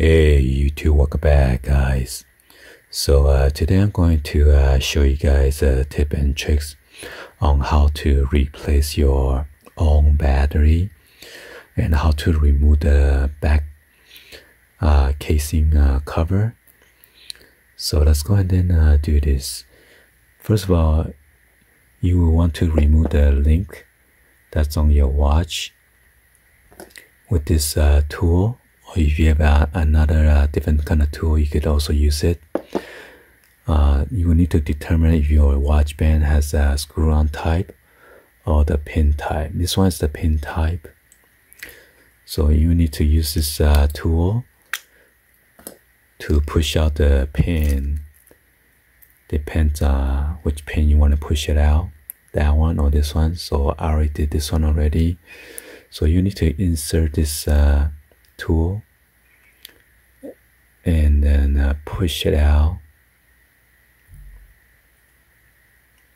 Hey YouTube, welcome back guys. So today I'm going to show you guys a tip and tricks on how to replace your own battery and how to remove the back casing cover. So let's go ahead and do this. First of all, you will want to remove the link that's on your watch with this tool. Or if you have another different kind of tool, you could also use it. You will need to determine if your watch band has a screw-on type or the pin type. This one is the pin type. So you need to use this tool to push out the pin. Depends which pin you want to push it out, that one or this one. So I already did this one already. So you need to insert this tool and then push it out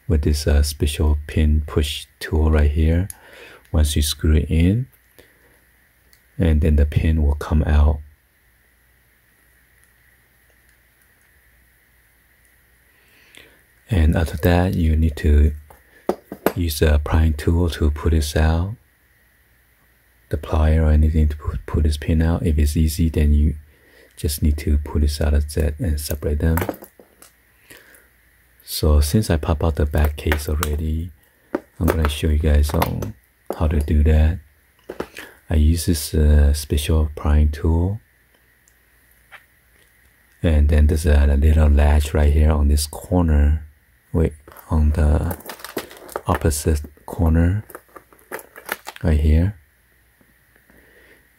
with this special pin push tool right here. Once you screw it in, and then the pin will come out. And after that, you need to use a prying tool to pull this out, the plier or anything to pull this pin out. If it's easy, then you just need to pull this out of that and separate them. So since I pop out the back case already, I'm going to show you guys on how to do that. I use this special prying tool, and then there's a little latch right here on this corner. Wait, on the opposite corner right here.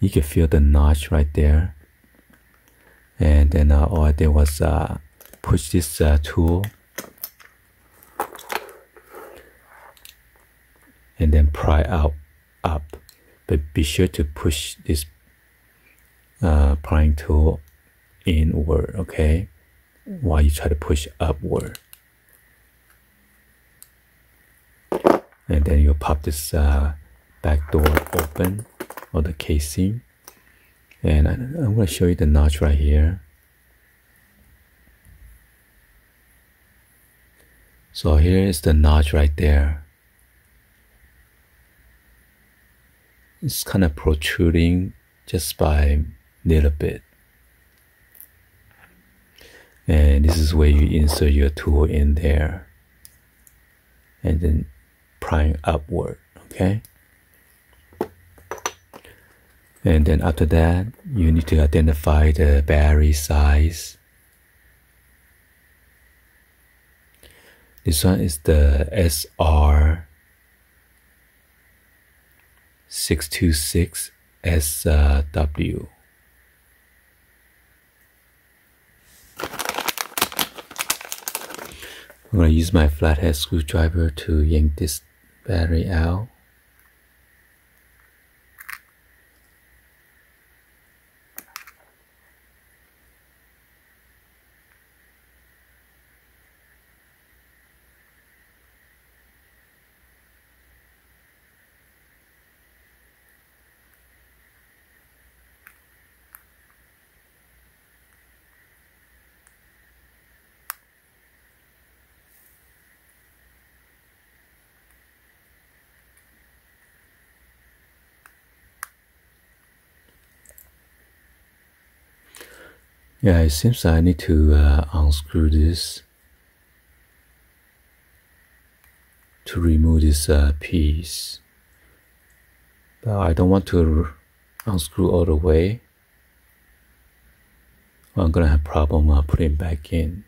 You can feel the notch right there. And then all I did was push this tool and then pry out up. But be sure to push this prying tool inward, okay? While you try to push upward. And then you'll pop this back door open, or the casing. And I'm going to show you the notch right here. So here is the notch right there. It's kind of protruding just by a little bit. And this is where you insert your tool in there. And then prying upward, okay? And then after that, you need to identify the battery size. This one is the SR626SW. I'm going to use my flathead screwdriver to yank this battery out. Yeah, it seems I need to unscrew this to remove this piece. But I don't want to unscrew all the way. I'm gonna have a problem putting it back in.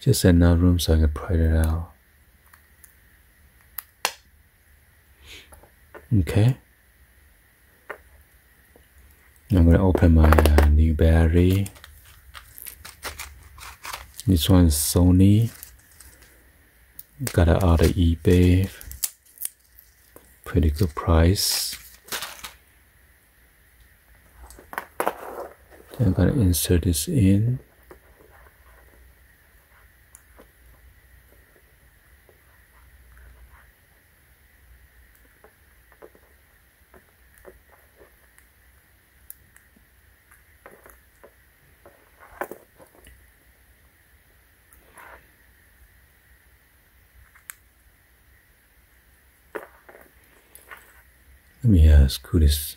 Just enough room so I can pry it out. Okay. I'm going to open my new battery. This one is Sony Got it out of eBay. Pretty good price. I'm gonna insert this in. Let me screw this,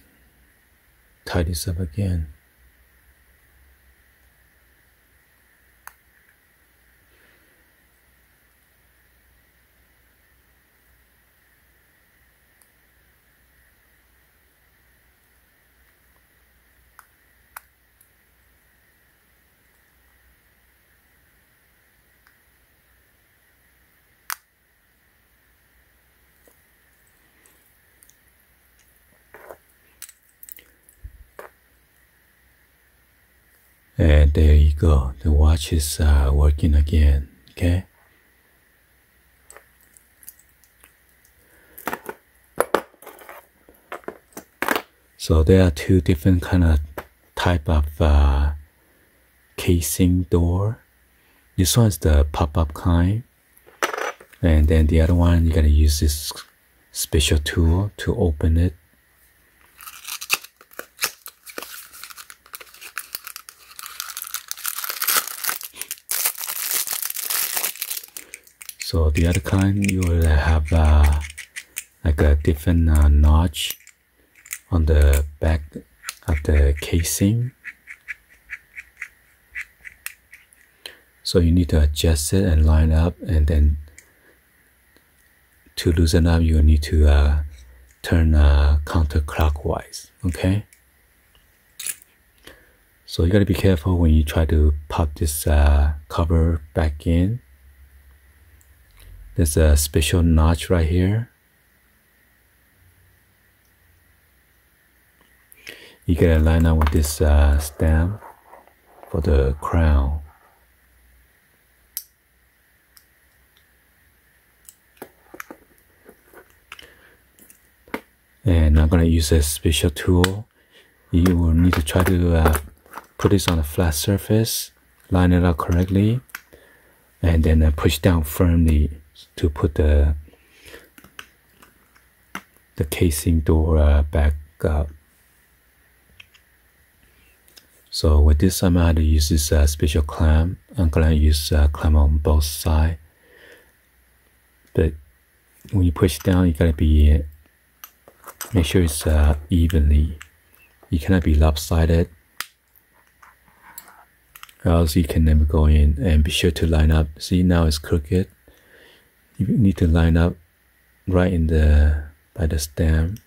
tie this up again. And there you go. The watch is working again. Okay. So there are two different kind of type of casing door. This one is the pop-up kind, and then the other one you gotta use this special tool to open it. So the other kind, you will have like a different notch on the back of the casing. So you need to adjust it and line up, and then to loosen up, you need to turn counterclockwise. Okay. So you gotta be careful when you try to pop this cover back in. There's a special notch right here. You gotta line up with this stamp for the crown. And I'm gonna use a special tool. You will need to try to put this on a flat surface, line it up correctly, and then push down firmly to put the casing door back up. So with this, I'm going to use this special clamp. I'm gonna use clamp on both sides. But when you push down, you gotta be make sure it's evenly. You cannot be lopsided, or else you can never go in. And be sure to line up. See, now it's crooked. You need to line up right in by the stem,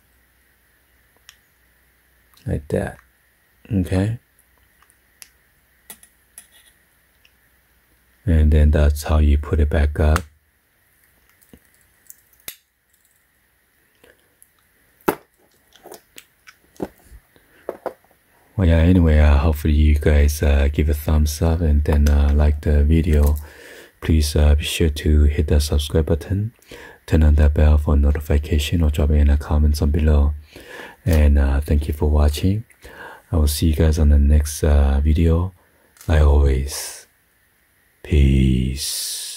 like that. Okay. And then that's how you put it back up. Well, yeah, anyway, hopefully you guys give a thumbs up and then like the video. Please be sure to hit the subscribe button, turn on that bell for notification, or drop in a comments on below. And thank you for watching. I will see you guys on the next video. Like always, peace.